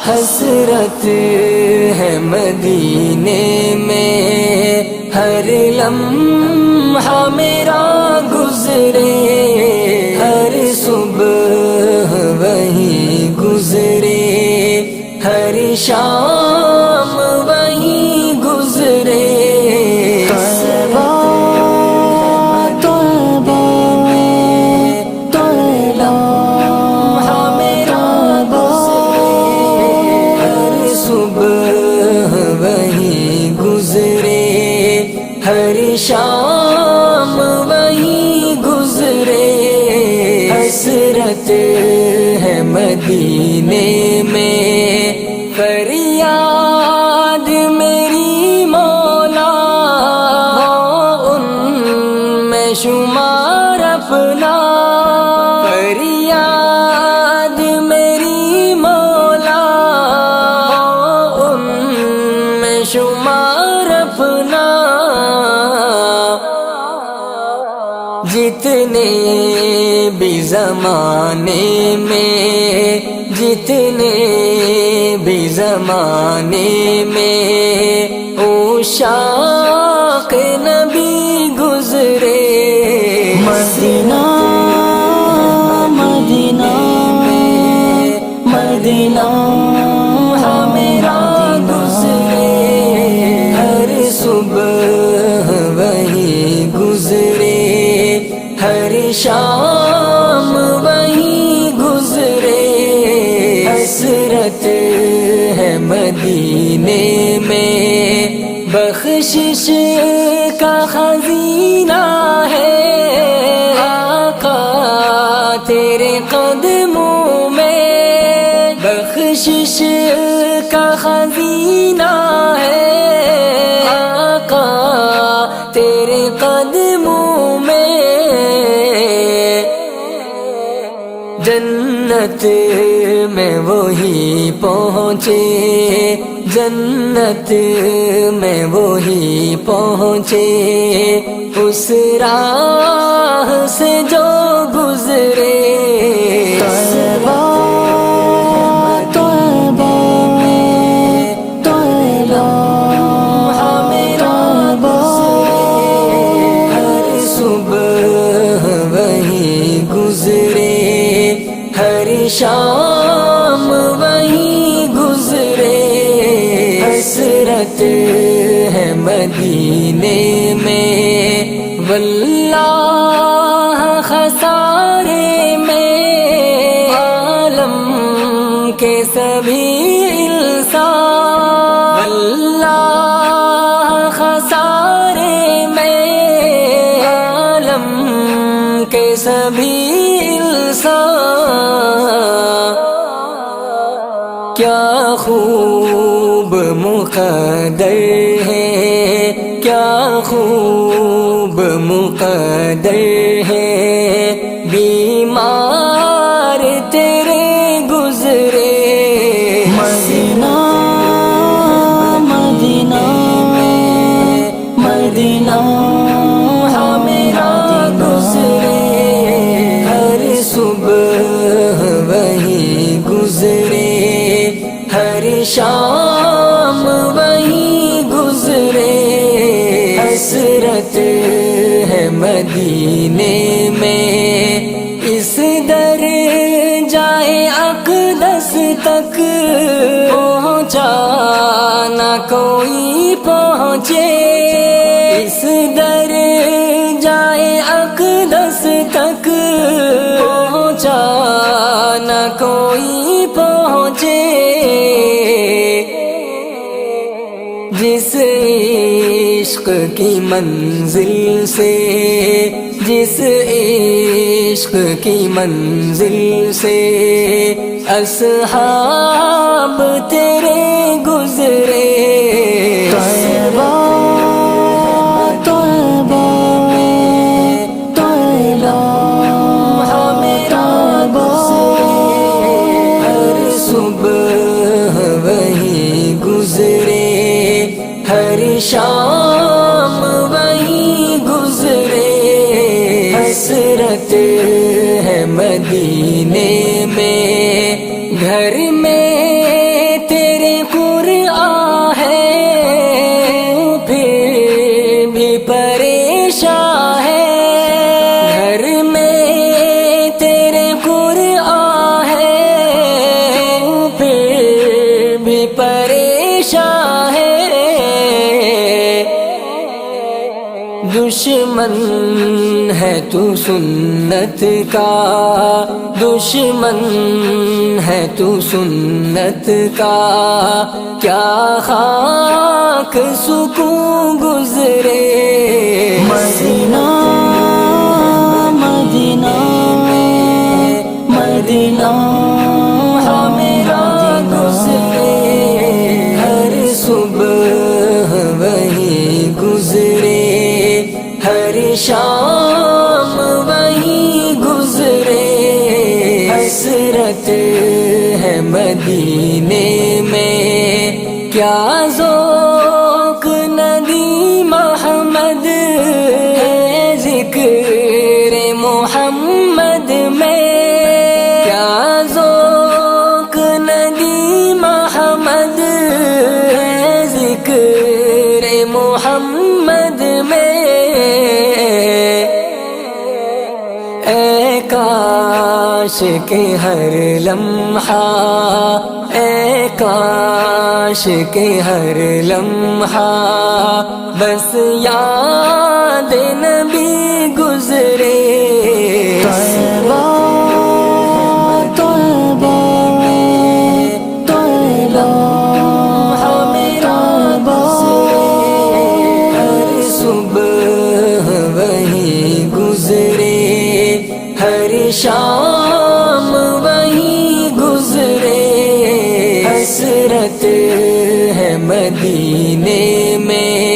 حسرت ہے مدینے میں، ہر لمحہ میرا گزرے، ہر صبح وہیں گزرے، ہر شام وہیں گزرے۔ ہر شام وہیں گزرے، حسرت ہے مدینے میں، فریاد میری مولا ان میں شمار اپنا، فریاد میری مولا ان میں شمار اپنا۔ جتنے بھی زمانے میں، جتنے بھی زمانے میں عشاق نبی گزرے، مدینہ مدینہ مدینہ میرا گزرے، ہر صبح وہیں گزرے، ہر شام وہیں گزرے، حسرت ہے مدینے میں، بخشش کا خزینہ ہے آقا تیرے قدموں میں، بخشش کا خزینہ ہے آقا تیرے قدموں میں، جنت میں وہی پہنچے، جنت میں وہی پہنچے، اس راہ سے جو گزرے، ہر شام وہیں گزرے، حسرت ہے مدینے میں، واللہ خسارے میں عالم کے سبھی انسان، واللہ خسارے میں عالم کے سبھی کیا خوب مقدر ہے، کیا خوب مقدر ہے، بیمار تیرے گزرے، مدینہ مدینہ مدینہ میرا گزرے، ہر صبح وہیں گزرے، ہر شام وہیں گزرے، حسرت ہے مدینے میں، اس در جائے اقدس تک پہنچا نہ کوئی پہنچے، اس در جائے اقدس تک پہنچا نہ کوئی پہنچے، جس عشق کی منزل سے، جس عشق کی منزل سے اصحاب تیرے گزرے، ہر شام وہیں گزرے، حسرت ہے مدینے میں، گھر میں دشمن ہے تو سنت کا، دشمن ہے تو سنت کا، کیا خاک سکون گزرے مدینہ مدینہ مدینہ میرا گزرے، ہر صبح وہی گزرے، ہر شام وہی گزرے، حسرت ہے مدینے میں، کیا ذوق ندی محمد ہے ذکر محمد میں، کیا ذوق ندی محمد ہے ذکر محمد میں، اے کاش کہ ہر لمحہ، اے کاش کہ ہر لمحہ بس یاد نبی گزرے، طیبہ طیبہ طیبہ میرا گزرے، ہر صبح وہی گزرے، ہر شام وہی گزرے، حسرت ہے مدینے میں،